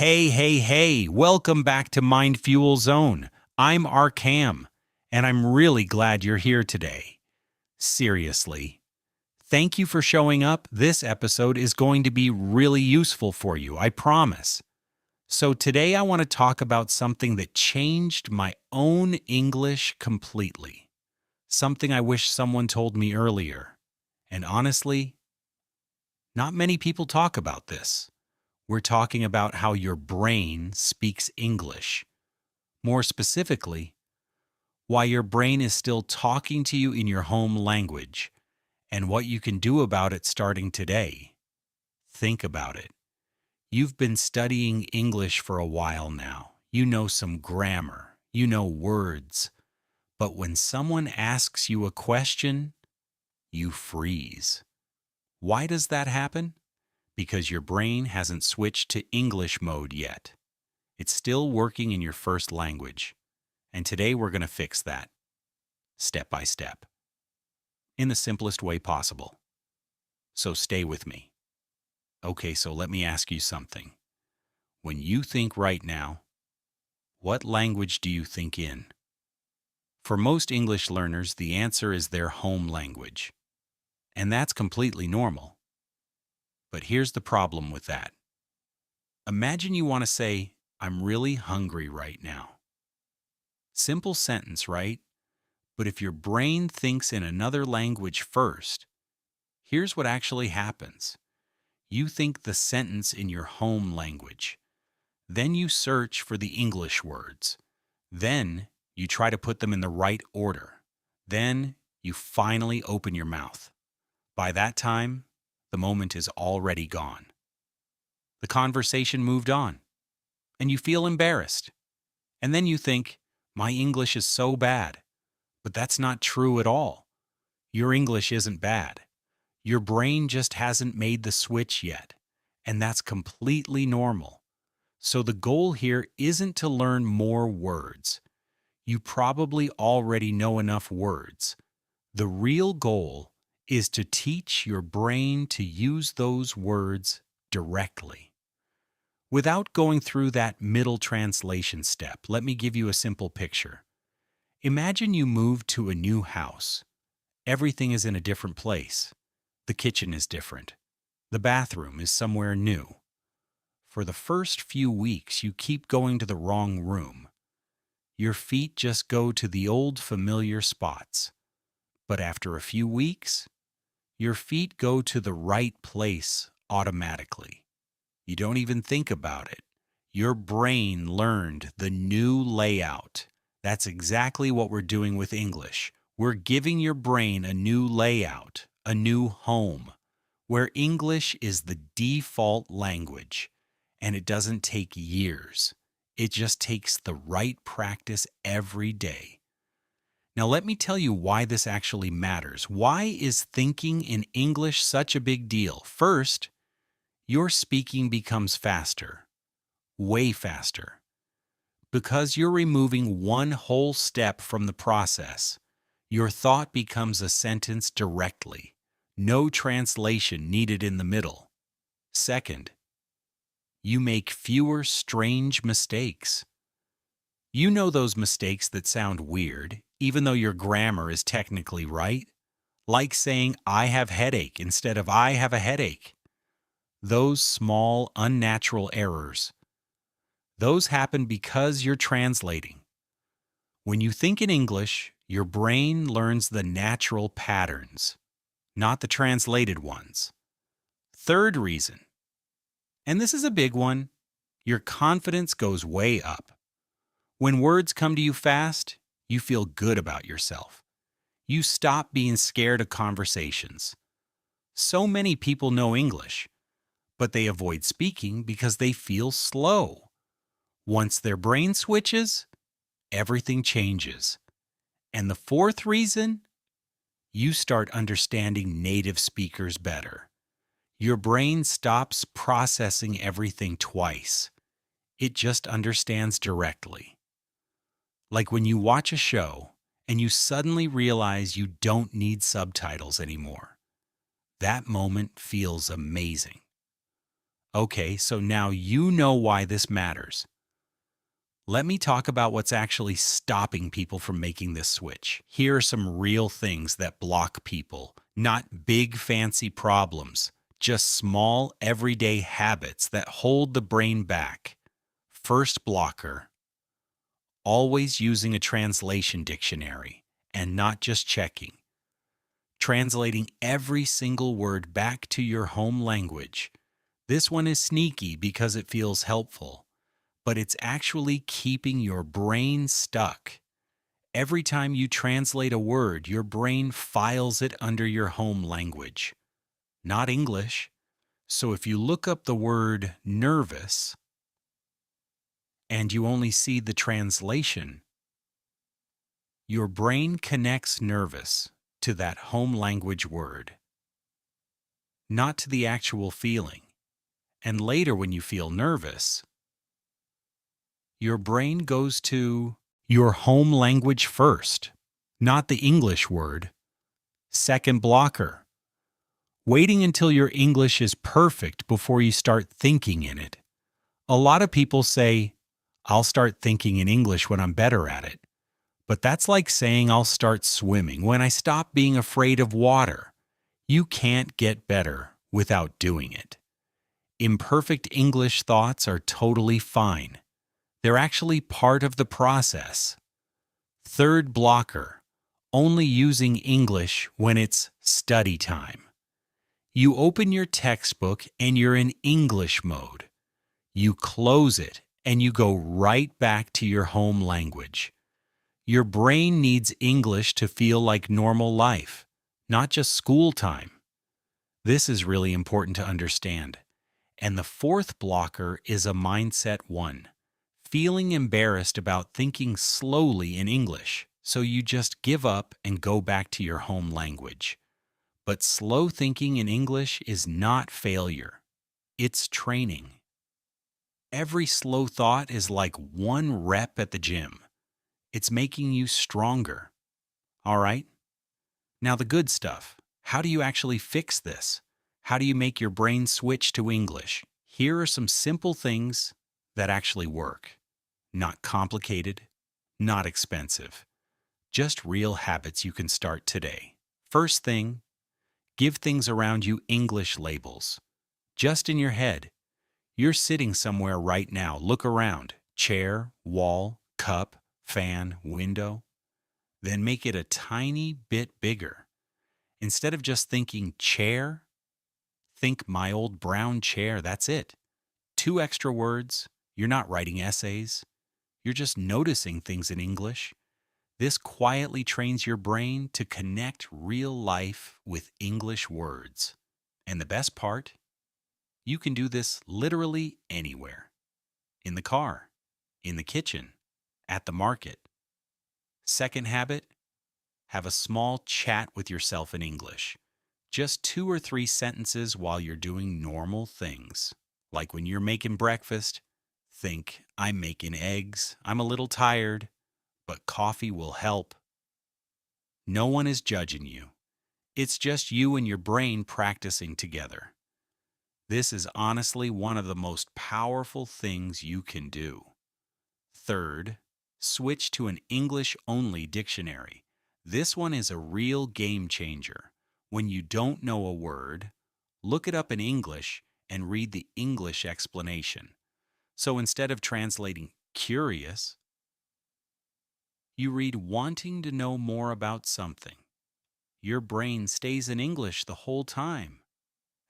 Hey, welcome back to MindFuel Zone. I'm Arqam, and I'm really glad you're here today. Seriously, thank you for showing up. This episode is going to be really useful for you, I promise. So today I want to talk about something that changed my own English completely. Something I wish someone told me earlier. And honestly, not many people talk about this. We're talking about how your brain speaks English. More specifically, why your brain is still talking to you in your home language, and what you can do about it starting today. Think about it. You've been studying English for a while now. You know some grammar. You know words. But when someone asks you a question, you freeze. Why does that happen? Because your brain hasn't switched to English mode yet. It's still working in your first language. And today we're going to fix that, step by step, in the simplest way possible. So stay with me. Okay, so let me ask you something. When you think right now, what language do you think in? For most English learners, the answer is their home language. And that's completely normal. But here's the problem with that. Imagine you want to say, I'm really hungry right now. Simple sentence, right? But if your brain thinks in another language first, here's what actually happens. You think the sentence in your home language. Then you search for the English words. Then you try to put them in the right order. Then you finally open your mouth. By that time, the moment is already gone. The conversation moved on, and you feel embarrassed. And then you think, my English is so bad. But that's not true at all. Your English isn't bad. Your brain just hasn't made the switch yet, and that's completely normal. So the goal here isn't to learn more words. You probably already know enough words. The real goal is to teach your brain to use those words directly. Without going through that middle translation step, let me give you a simple picture. Imagine you move to a new house. Everything is in a different place. The kitchen is different. The bathroom is somewhere new. For the first few weeks, you keep going to the wrong room. Your feet just go to the old familiar spots. But after a few weeks, your feet go to the right place automatically. You don't even think about it. Your brain learned the new layout. That's exactly what we're doing with English. We're giving your brain a new layout, a new home, where English is the default language, and it doesn't take years. It just takes the right practice every day. Now let me tell you why this actually matters. Why is thinking in English such a big deal? First, your speaking becomes faster, way faster, because you're removing one whole step from the process. Your thought becomes a sentence directly. No translation needed in the middle. Second, you make fewer strange mistakes. You know those mistakes that sound weird, even though your grammar is technically right? Like saying, I have headache instead of I have a headache. Those small, unnatural errors. Those happen because you're translating. When you think in English, your brain learns the natural patterns, not the translated ones. Third reason, and this is a big one, your confidence goes way up. When words come to you fast, you feel good about yourself. You stop being scared of conversations. So many people know English, but they avoid speaking because they feel slow. Once their brain switches, everything changes. And the fourth reason, you start understanding native speakers better. Your brain stops processing everything twice. It just understands directly. Like when you watch a show and you suddenly realize you don't need subtitles anymore. That moment feels amazing. Okay, so now you know why this matters. Let me talk about what's actually stopping people from making this switch. Here are some real things that block people, not big fancy problems, just small everyday habits that hold the brain back. First blocker, always using a translation dictionary and not just checking. Translating every single word back to your home language. This one is sneaky because it feels helpful, but it's actually keeping your brain stuck. Every time you translate a word, your brain files it under your home language, not English. So if you look up the word nervous and you only see the translation, your brain connects nervous to that home language word, not to the actual feeling. And later, when you feel nervous, your brain goes to your home language first, not the English word. Second blocker, waiting until your English is perfect before you start thinking in it. A lot of people say, I'll start thinking in English when I'm better at it. But that's like saying I'll start swimming when I stop being afraid of water. You can't get better without doing it. Imperfect English thoughts are totally fine. They're actually part of the process. Third blocker, only using English when it's study time. You open your textbook and you're in English mode. You close it and you go right back to your home language. Your brain needs English to feel like normal life, not just school time. This is really important to understand. And the fourth blocker is a mindset one. Feeling embarrassed about thinking slowly in English, so you just give up and go back to your home language. But slow thinking in English is not failure. It's training. Every slow thought is like one rep at the gym. It's making you stronger. All right? Now the good stuff. How do you actually fix this? How do you make your brain switch to English? Here are some simple things that actually work. Not complicated, not expensive. Just real habits you can start today. First thing, give things around you English labels. Just in your head. You're sitting somewhere right now. Look around. Chair, wall, cup, fan, window. Then make it a tiny bit bigger. Instead of just thinking chair, think my old brown chair. That's it. 2 extra words. You're not writing essays. You're just noticing things in English. This quietly trains your brain to connect real life with English words. And the best part, you can do this literally anywhere. In the car, in the kitchen, at the market. Second habit, have a small chat with yourself in English. Just 2 or 3 sentences while you're doing normal things. Like when you're making breakfast, think, I'm making eggs, I'm a little tired, but coffee will help. No one is judging you. It's just you and your brain practicing together. This is honestly one of the most powerful things you can do. Third, switch to an English-only dictionary. This one is a real game changer. When you don't know a word, look it up in English and read the English explanation. So instead of translating curious, you read wanting to know more about something. Your brain stays in English the whole time.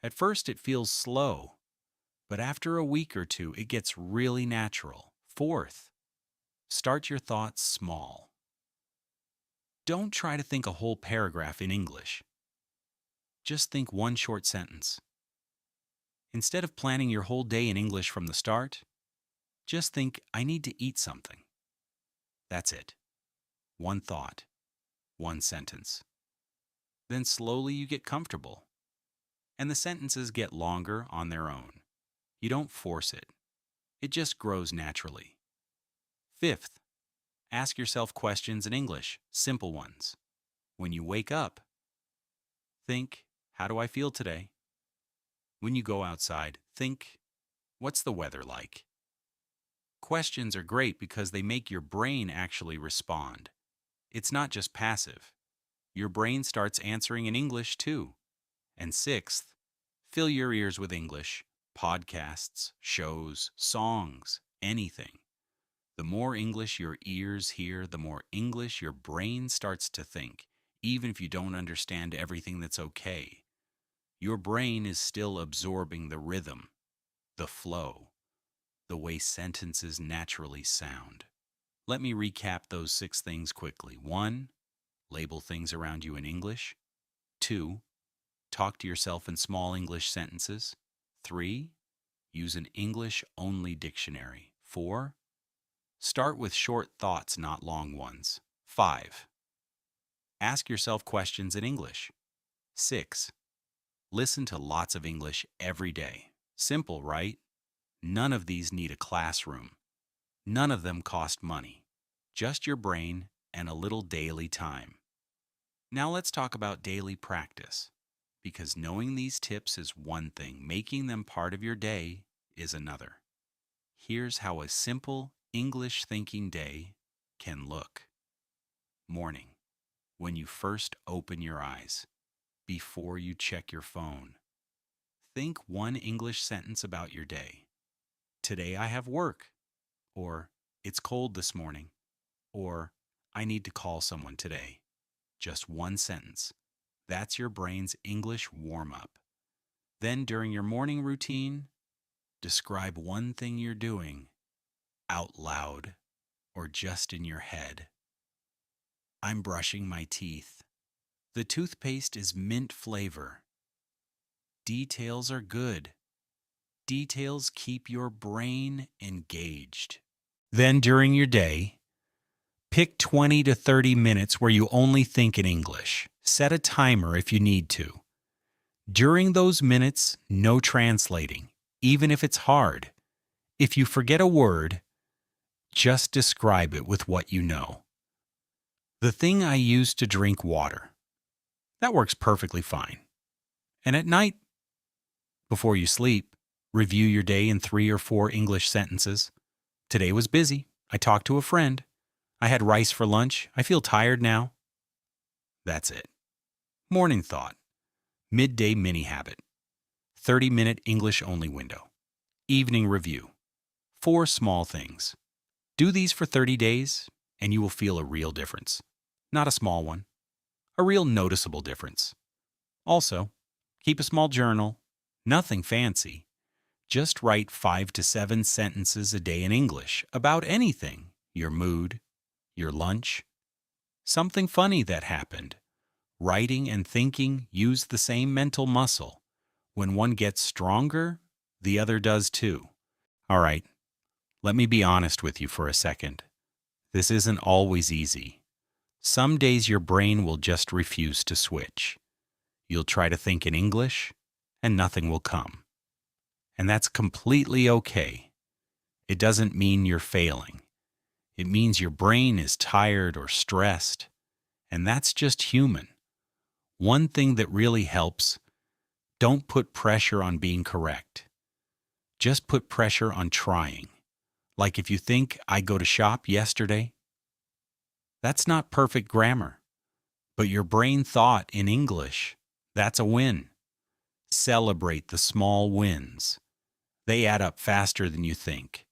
At first it feels slow, but after a week or two it gets really natural. Fourth, start your thoughts small. Don't try to think a whole paragraph in English. Just think one short sentence. Instead of planning your whole day in English from the start, just think, I need to eat something. That's it. One thought, one sentence. Then slowly you get comfortable, and the sentences get longer on their own. You don't force it. It just grows naturally. Fifth, ask yourself questions in English, simple ones. When you wake up, think, how do I feel today? When you go outside, think, What's the weather like? Questions are great because they make your brain actually respond. It's not just passive. Your brain starts answering in English too. And sixth, fill your ears with English, podcasts, shows, songs, anything. The more English your ears hear, the more English your brain starts to think, even if you don't understand everything. That's okay. Your brain is still absorbing the rhythm, the flow, the way sentences naturally sound. Let me recap those 6 things quickly. 1, label things around you in English. 2, talk to yourself in small English sentences. 3, use an English-only dictionary. 4, start with short thoughts, not long ones. 5, ask yourself questions in English. 6, listen to lots of English every day. Simple, right? None of these need a classroom. None of them cost money. Just your brain and a little daily time. Now let's talk about daily practice. Because knowing these tips is one thing, making them part of your day is another. Here's how a simple English thinking day can look. Morning, when you first open your eyes, before you check your phone. Think one English sentence about your day. Today I have work. Or it's cold this morning. Or I need to call someone today. Just one sentence. That's your brain's English warm-up. Then during your morning routine, describe one thing you're doing out loud or just in your head. I'm brushing my teeth. The toothpaste is mint flavor. Details are good. Details keep your brain engaged. Then during your day, pick 20 to 30 minutes where you only think in English. Set a timer if you need to. During those minutes, no translating, even if it's hard. If you forget a word, just describe it with what you know. The thing I use to drink water. That works perfectly fine. And at night, before you sleep, review your day in 3 or 4 English sentences. Today was busy. I talked to a friend. I had rice for lunch. I feel tired now. That's it. Morning thought. Midday mini habit. 30-minute English-only window. Evening review. 4 small things. Do these for 30 days, and you will feel a real difference. Not a small one. A real noticeable difference. Also, keep a small journal. Nothing fancy. Just write 5 to 7 sentences a day in English about anything. Your mood, your lunch, something funny that happened. Writing and thinking use the same mental muscle. When one gets stronger, the other does too. All right, let me be honest with you for a second. This isn't always easy. Some days your brain will just refuse to switch. You'll try to think in English, and nothing will come. And that's completely okay. It doesn't mean you're failing. It means your brain is tired or stressed, and that's just human. One thing that really helps, don't put pressure on being correct. Just put pressure on trying. Like if you think I go to shop yesterday, that's not perfect grammar, but your brain thought in English, that's a win. Celebrate the small wins. They add up faster than you think.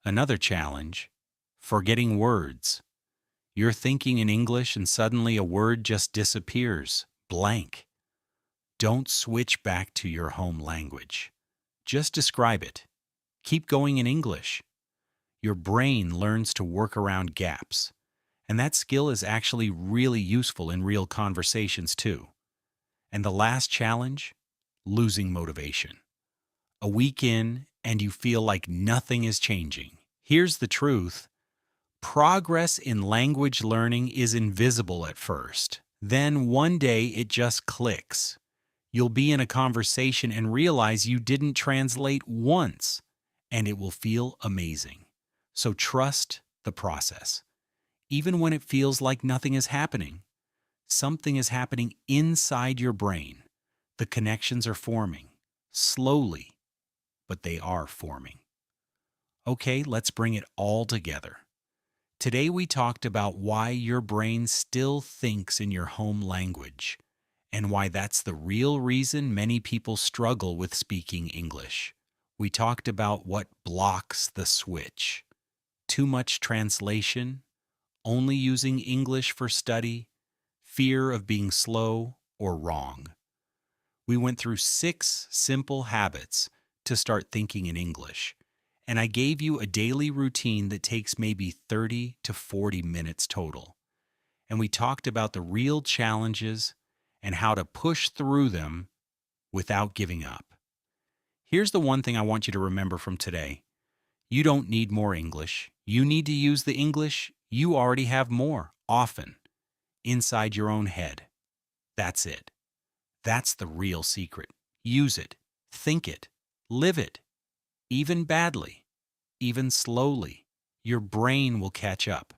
Another challenge, forgetting words. You're thinking in English and suddenly a word just disappears, blank. Don't switch back to your home language. Just describe it. Keep going in English. Your brain learns to work around gaps, and that skill is actually really useful in real conversations too. And the last challenge, losing motivation. A week in, and you feel like nothing is changing. Here's the truth. Progress in language learning is invisible at first. Then one day it just clicks. You'll be in a conversation and realize you didn't translate once, and it will feel amazing. So trust the process. Even when it feels like nothing is happening, something is happening inside your brain. The connections are forming, slowly, but they are forming. Okay, let's bring it all together. Today we talked about why your brain still thinks in your home language, and why that's the real reason many people struggle with speaking English. We talked about what blocks the switch: too much translation, only using English for study, fear of being slow or wrong. We went through 6 simple habits to start thinking in English, and I gave you a daily routine that takes maybe 30 to 40 minutes total. And we talked about the real challenges and how to push through them without giving up. Here's the one thing I want you to remember from today. You don't need more English. You need to use the English you already have more, often, inside your own head. That's it. That's the real secret. Use it, think it, live it. Even badly, even slowly, your brain will catch up.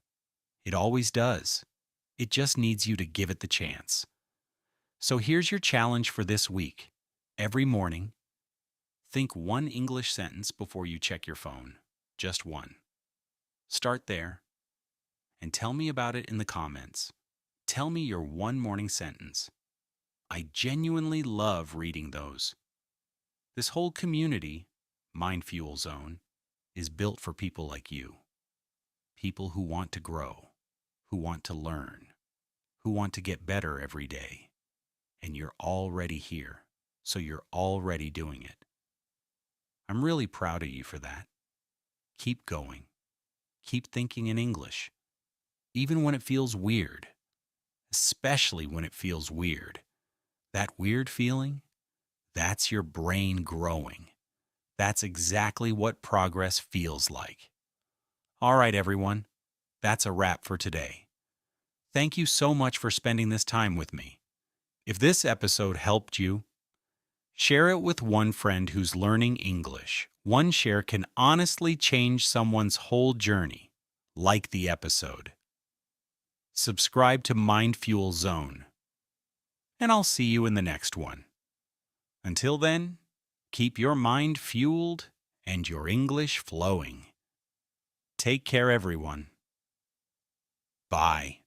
It always does. It just needs you to give it the chance. So here's your challenge for this week. Every morning, think one English sentence before you check your phone. Just one. Start there and tell me about it in the comments. Tell me your one morning sentence. I genuinely love reading those. This whole community, MindFuel Zone, is built for people like you. People who want to grow, who want to learn, who want to get better every day. And you're already here, so you're already doing it. I'm really proud of you for that. Keep going. Keep thinking in English, even when it feels weird, especially when it feels weird. That weird feeling, that's your brain growing. That's exactly what progress feels like. All right, everyone, that's a wrap for today. Thank you so much for spending this time with me. If this episode helped you, share it with one friend who's learning English. One share can honestly change someone's whole journey, like the episode. Subscribe to MindFuel Zone, and I'll see you in the next one. Until then, keep your mind fueled and your English flowing. Take care, everyone. Bye.